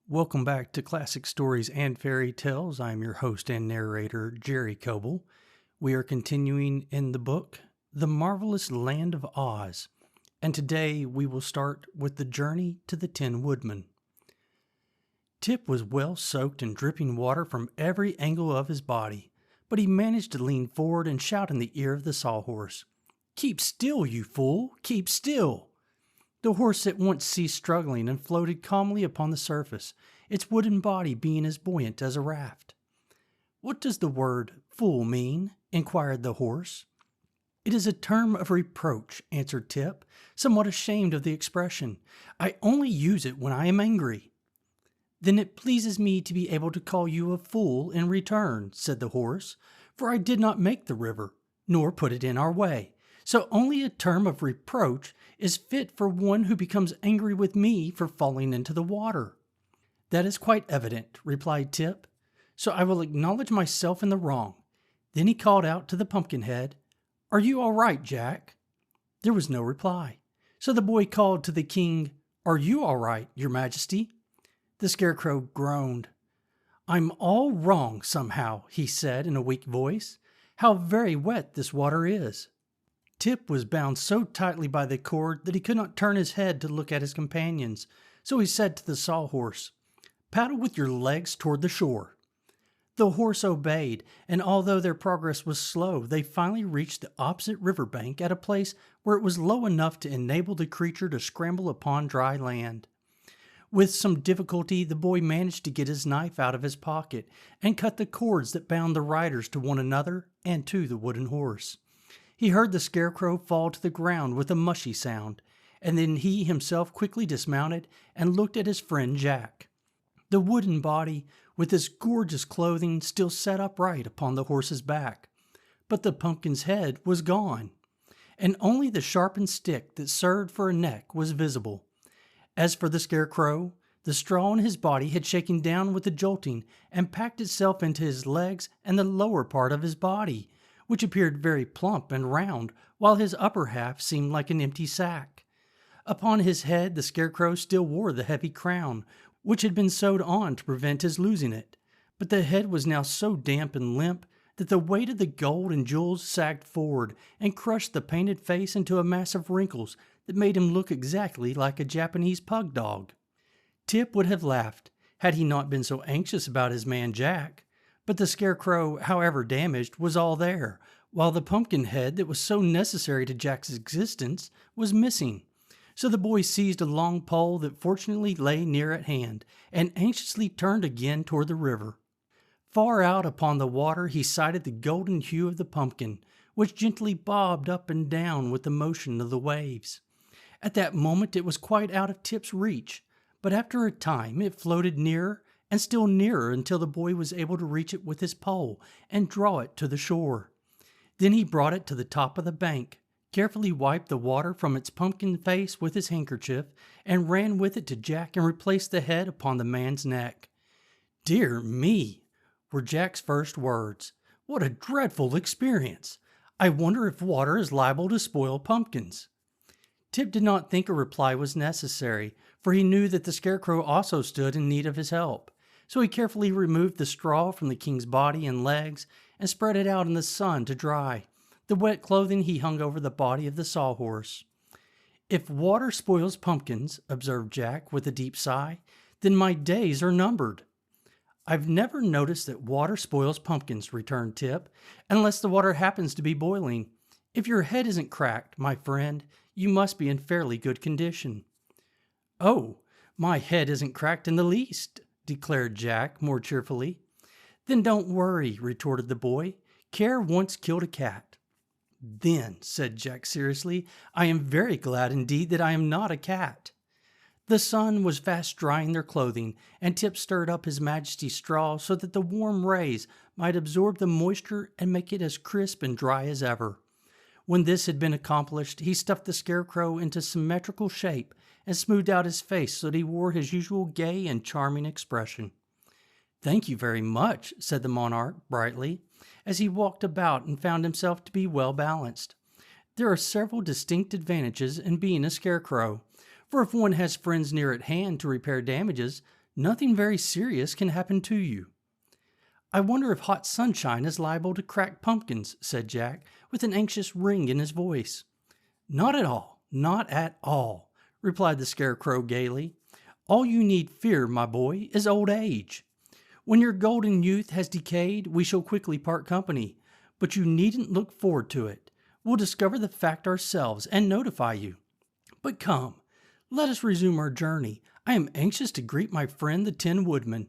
Welcome back to Classic Stories and Fairy Tales. I'm your host and narrator, Jerry Coble. We are continuing in the book, The Marvelous Land of Oz, and today we will start with the journey to the Tin Woodman. Tip was well soaked in dripping water from every angle of his body, but he managed to lean forward and shout in the ear of the Sawhorse, "Keep still, you fool! Keep still!" The horse at once ceased struggling and floated calmly upon the surface, its wooden body being as buoyant as a raft. "What does the word fool mean?" inquired the horse. "It is a term of reproach," answered Tip, somewhat ashamed of the expression. "I only use it when I am angry." "Then it pleases me to be able to call you a fool in return," said the horse, "for I did not make the river, nor put it in our way. So only a term of reproach is fit for one who becomes angry with me for falling into the water." "That is quite evident," replied Tip, "so I will acknowledge myself in the wrong." Then he called out to the Pumpkinhead, "Are you all right, Jack?" There was no reply, so the boy called to the king, "Are you all right, your majesty?" The Scarecrow groaned. "I'm all wrong somehow," he said in a weak voice. "How very wet this water is." Tip was bound so tightly by the cord that he could not turn his head to look at his companions, so he said to the Sawhorse, "Paddle with your legs toward the shore." The horse obeyed, and although their progress was slow, they finally reached the opposite river bank at a place where it was low enough to enable the creature to scramble upon dry land. With some difficulty, the boy managed to get his knife out of his pocket and cut the cords that bound the riders to one another and to the wooden horse. He heard the Scarecrow fall to the ground with a mushy sound, and then he himself quickly dismounted and looked at his friend Jack. The wooden body, with its gorgeous clothing, still sat upright upon the horse's back, but the pumpkin's head was gone, and only the sharpened stick that served for a neck was visible. As for the Scarecrow, the straw in his body had shaken down with the jolting and packed itself into his legs and the lower part of his body, which appeared very plump and round, while his upper half seemed like an empty sack. Upon his head the Scarecrow still wore the heavy crown, which had been sewed on to prevent his losing it, but the head was now so damp and limp that the weight of the gold and jewels sagged forward and crushed the painted face into a mass of wrinkles that made him look exactly like a Japanese pug dog. Tip would have laughed had he not been so anxious about his man Jack. But the Scarecrow, however damaged, was all there, while the pumpkin head that was so necessary to Jack's existence was missing. So the boy seized a long pole that fortunately lay near at hand, and anxiously turned again toward the river. Far out upon the water he sighted the golden hue of the pumpkin, which gently bobbed up and down with the motion of the waves. At that moment it was quite out of Tip's reach, but after a time it floated nearer and still nearer until the boy was able to reach it with his pole and draw it to the shore. Then he brought it to the top of the bank, carefully wiped the water from its pumpkin face with his handkerchief, and ran with it to Jack and replaced the head upon the man's neck. "Dear me," were Jack's first words. "What a dreadful experience! I wonder if water is liable to spoil pumpkins." Tip did not think a reply was necessary, for he knew that the Scarecrow also stood in need of his help. So he carefully removed the straw from the king's body and legs and spread it out in the sun to dry. The wet clothing he hung over the body of the Sawhorse. "If water spoils pumpkins," observed Jack with a deep sigh, "then my days are numbered." "I've never noticed that water spoils pumpkins," returned Tip, "unless the water happens to be boiling. If your head isn't cracked, my friend, you must be in fairly good condition." "Oh, my head isn't cracked in the least," declared Jack more cheerfully. "Then don't worry," retorted the boy. "Care once killed a cat." "Then," said Jack seriously, "I am very glad indeed that I am not a cat." The sun was fast drying their clothing, and Tip stirred up his Majesty's straw so that the warm rays might absorb the moisture and make it as crisp and dry as ever. When this had been accomplished, he stuffed the Scarecrow into symmetrical shape and smoothed out his face so that he wore his usual gay and charming expression. "Thank you very much," said the monarch brightly, as he walked about and found himself to be well balanced. "There are several distinct advantages in being a Scarecrow, for if one has friends near at hand to repair damages, Nothing very serious can happen to you." "I wonder if hot sunshine is liable to crack pumpkins," said Jack, with an anxious ring in his voice. "Not at all, not at all," replied the Scarecrow gaily. "All you need fear, my boy, is old age. When your golden youth has decayed, we shall quickly part company, but you needn't look forward to it. We'll discover the fact ourselves and notify you. But come, let us resume our journey. I am anxious to greet my friend the Tin Woodman."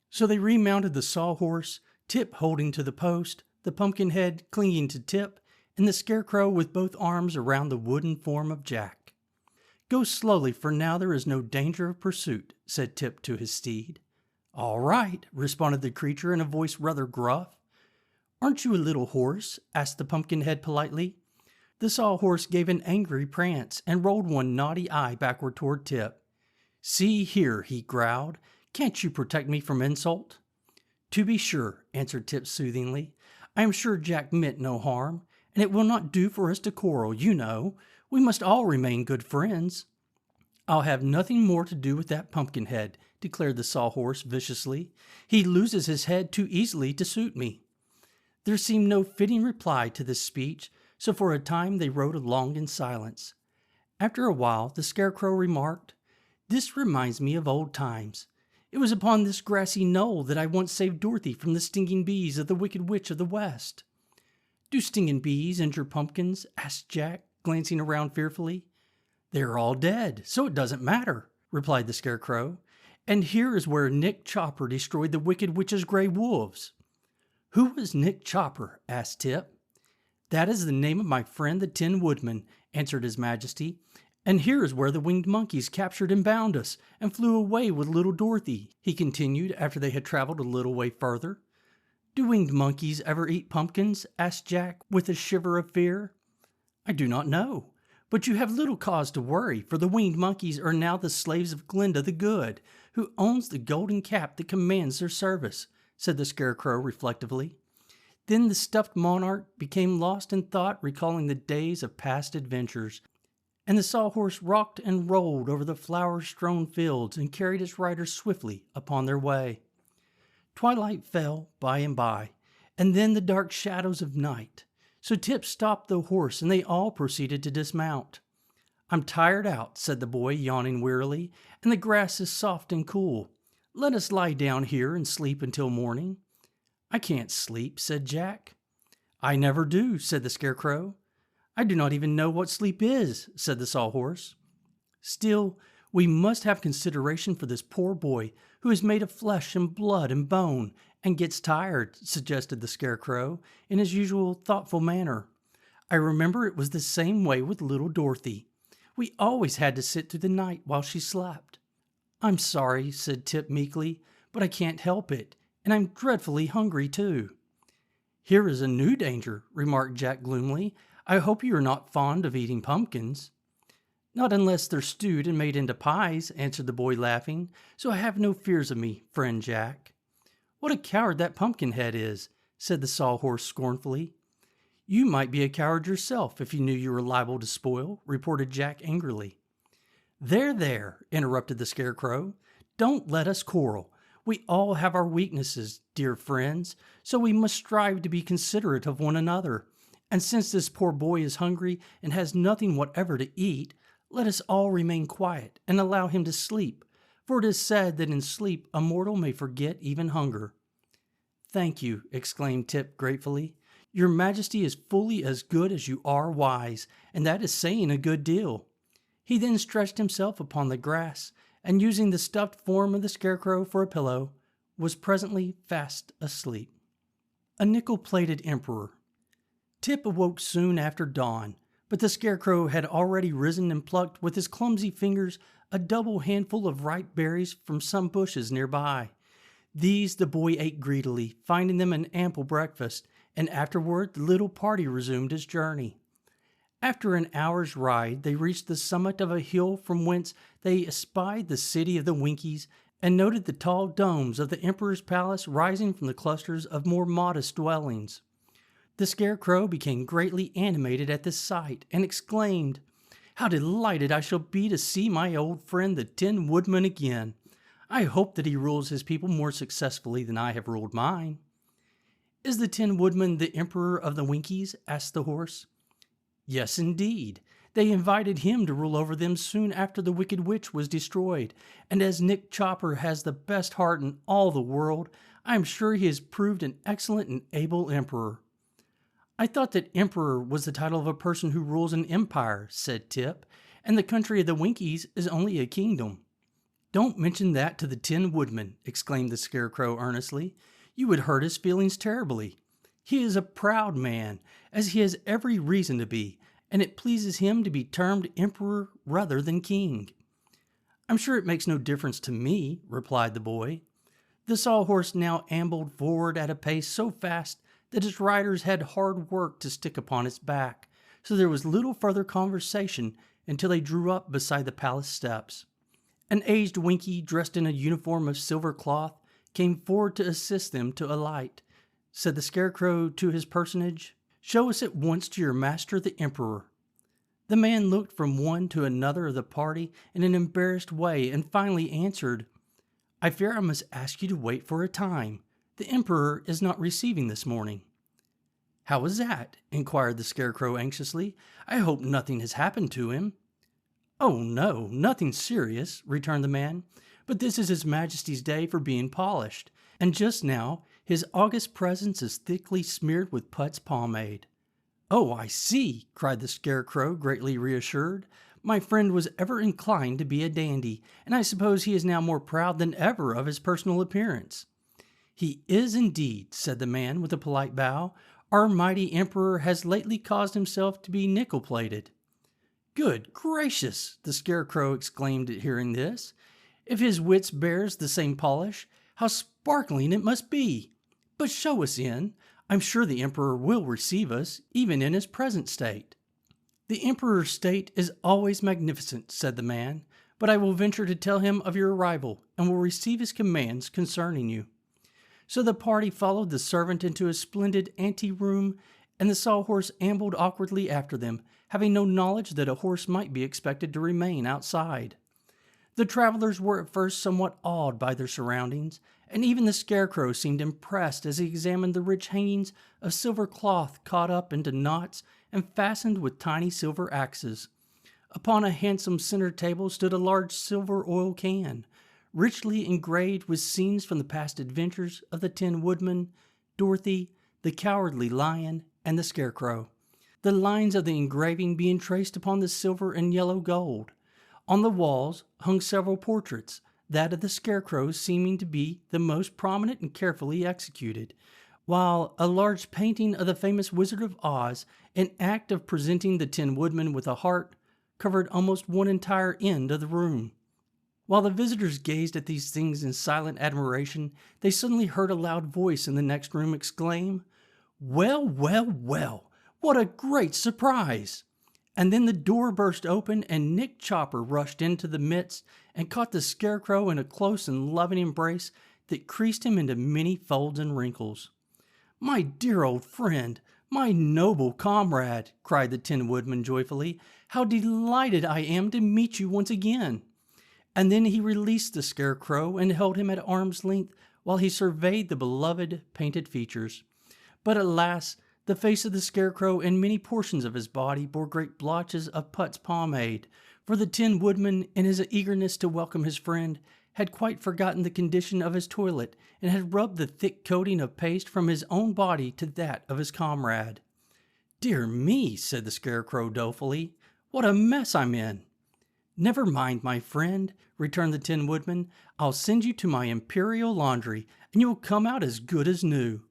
So they remounted the Sawhorse, Tip holding to the post, the Pumpkinhead clinging to Tip, and the Scarecrow with both arms around the wooden form of Jack. "Go slowly, for now there is no danger of pursuit," said Tip to his steed. "All right," responded the creature in a voice rather gruff. "Aren't you a little horse?" asked the Pumpkinhead politely. The Sawhorse gave an angry prance and rolled one naughty eye backward toward Tip. "See here," he growled, "can't you protect me from insult?" "To be sure," answered Tip soothingly. "I am sure Jack meant no harm, and it will not do for us to quarrel, you know. We must all remain good friends." "I'll have nothing more to do with that Pumpkinhead," declared the Sawhorse viciously. "He loses his head too easily to suit me." There seemed no fitting reply to this speech, so for a time they rode along in silence. After a while, the Scarecrow remarked, "This reminds me of old times. It was upon this grassy knoll that I once saved Dorothy from the stinging bees of the Wicked Witch of the West." "Do stinging bees injure pumpkins?" asked Jack, glancing around fearfully. "They are all dead, so it doesn't matter," replied the Scarecrow. "And here is where Nick Chopper destroyed the Wicked Witch's gray wolves." "Who was Nick Chopper?" asked Tip. "That is the name of my friend the Tin Woodman," answered His Majesty. "And here is where the winged monkeys captured and bound us, and flew away with little Dorothy," he continued after they had traveled a little way further. "Do winged monkeys ever eat pumpkins?" asked Jack, with a shiver of fear. "I do not know, but you have little cause to worry, for the winged monkeys are now the slaves of Glinda the Good, who owns the golden cap that commands their service," said the Scarecrow reflectively. Then the stuffed monarch became lost in thought, recalling the days of past adventures, and the Sawhorse rocked and rolled over the flower-strewn fields and carried its riders swiftly upon their way. Twilight fell by and by, and then the dark shadows of night. So Tip stopped the horse, and they all proceeded to dismount. "I'm tired out," said the boy, yawning wearily, "and the grass is soft and cool. Let us lie down here and sleep until morning." "I can't sleep," said Jack. "I never do," said the Scarecrow. "I do not even know what sleep is," said the Sawhorse. "Still, we must have consideration for this poor boy who is made of flesh and blood and bone and gets tired," suggested the Scarecrow in his usual thoughtful manner. "I remember it was the same way with little Dorothy. We always had to sit through the night while she slept." "I'm sorry," said Tip meekly, "but I can't help it, and I'm dreadfully hungry too." "Here is a new danger," remarked Jack gloomily. "I hope you are not fond of eating pumpkins." "Not unless they're stewed and made into pies," answered the boy laughing, "so I have no fears of me, friend Jack." "What a coward that Pumpkinhead is," said the Sawhorse scornfully. "You might be a coward yourself if you knew you were liable to spoil," reported Jack angrily. "There, there," interrupted the Scarecrow. "Don't let us quarrel. We all have our weaknesses, dear friends, so we must strive to be considerate of one another. And since this poor boy is hungry and has nothing whatever to eat, let us all remain quiet and allow him to sleep, for it is said that in sleep a mortal may forget even hunger." "Thank you," exclaimed Tip gratefully. "Your Majesty is fully as good as you are wise, and that is saying a good deal." He then stretched himself upon the grass, and using the stuffed form of the Scarecrow for a pillow, was presently fast asleep. A nickel-plated emperor. Tip awoke soon after dawn, but the Scarecrow had already risen and plucked with his clumsy fingers a double handful of ripe berries from some bushes nearby. These the boy ate greedily, finding them an ample breakfast, and afterward the little party resumed its journey. After an hour's ride, they reached the summit of a hill from whence they espied the city of the Winkies and noted the tall domes of the Emperor's palace rising from the clusters of more modest dwellings. The Scarecrow became greatly animated at this sight and exclaimed, "How delighted I shall be to see my old friend the Tin Woodman again! I hope that he rules his people more successfully than I have ruled mine." "Is the Tin Woodman the Emperor of the Winkies?" asked the horse. "Yes, indeed. They invited him to rule over them soon after the Wicked Witch was destroyed, and as Nick Chopper has the best heart in all the world, I am sure he has proved an excellent and able emperor." "I thought that emperor was the title of a person who rules an empire," said Tip, "and the country of the Winkies is only a kingdom." "Don't mention that to the Tin Woodman," exclaimed the Scarecrow earnestly. "You would hurt his feelings terribly. He is a proud man, as he has every reason to be, and it pleases him to be termed emperor rather than king." "I'm sure it makes no difference to me," replied the boy. The Sawhorse now ambled forward at a pace so fast that its riders had hard work to stick upon its back, so there was little further conversation until they drew up beside the palace steps. An aged Winkie, dressed in a uniform of silver cloth, came forward to assist them to alight. Said the Scarecrow to his personage, "Show us at once to your master, the Emperor." The man looked from one to another of the party in an embarrassed way and finally answered, "I fear I must ask you to wait for a time. The Emperor is not receiving this morning." "How is that?" inquired the Scarecrow anxiously. "I hope nothing has happened to him." "Oh, no, nothing serious," returned the man, "but this is His Majesty's day for being polished, and just now his august presence is thickly smeared with Putz pomade." "Oh, I see," cried the Scarecrow, greatly reassured. "My friend was ever inclined to be a dandy, and I suppose he is now more proud than ever of his personal appearance." "He is indeed," said the man with a polite bow. "Our mighty Emperor has lately caused himself to be nickel-plated." "Good gracious!" the Scarecrow exclaimed at hearing this. "If his wits bears the same polish, how sparkling it must be! But show us in. I'm sure the Emperor will receive us, even in his present state." "The Emperor's state is always magnificent," said the man, "but I will venture to tell him of your arrival, and will receive his commands concerning you." So the party followed the servant into a splendid ante-room, and the Sawhorse ambled awkwardly after them, having no knowledge that a horse might be expected to remain outside. The travelers were at first somewhat awed by their surroundings, and even the Scarecrow seemed impressed as he examined the rich hangings of silver cloth caught up into knots and fastened with tiny silver axes. Upon a handsome center table stood a large silver oil can, richly engraved with scenes from the past adventures of the Tin Woodman, Dorothy, the Cowardly Lion, and the Scarecrow, the lines of the engraving being traced upon the silver and yellow gold. On the walls hung several portraits, that of the Scarecrow seeming to be the most prominent and carefully executed, while a large painting of the famous Wizard of Oz, in act of presenting the Tin Woodman with a heart, covered almost one entire end of the room. While the visitors gazed at these things in silent admiration, they suddenly heard a loud voice in the next room exclaim, "Well, well, well! What a great surprise!" And then the door burst open, and Nick Chopper rushed into the midst and caught the Scarecrow in a close and loving embrace that creased him into many folds and wrinkles. "My dear old friend, my noble comrade!" cried the Tin Woodman joyfully. "How delighted I am to meet you once again!" And then he released the Scarecrow and held him at arm's length while he surveyed the beloved painted features. But alas, the face of the Scarecrow and many portions of his body bore great blotches of Putz pomade, for the Tin Woodman, in his eagerness to welcome his friend, had quite forgotten the condition of his toilet and had rubbed the thick coating of paste from his own body to that of his comrade. "Dear me," said the Scarecrow dolefully, "what a mess I'm in." "Never mind, my friend," returned the Tin Woodman. "I'll send you to my imperial laundry, and you will come out as good as new."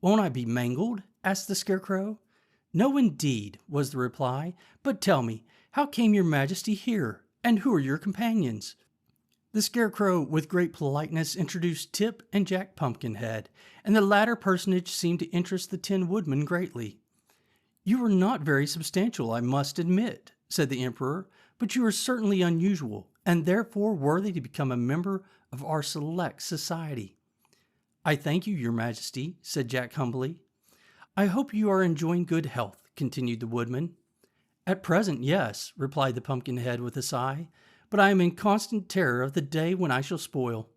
"Won't I be mangled?" asked the Scarecrow. "No, indeed," was the reply. "But tell me, how came your Majesty here, and who are your companions?" The Scarecrow, with great politeness, introduced Tip and Jack Pumpkinhead, and the latter personage seemed to interest the Tin Woodman greatly. "You are not very substantial, I must admit," said the Emperor, "but you are certainly unusual, and therefore worthy to become a member of our select society." "I thank you, your Majesty," said Jack humbly. "I hope you are enjoying good health," continued the Woodman. "At present, yes," replied the Pumpkinhead with a sigh, but I am in constant terror of the day when I shall spoil.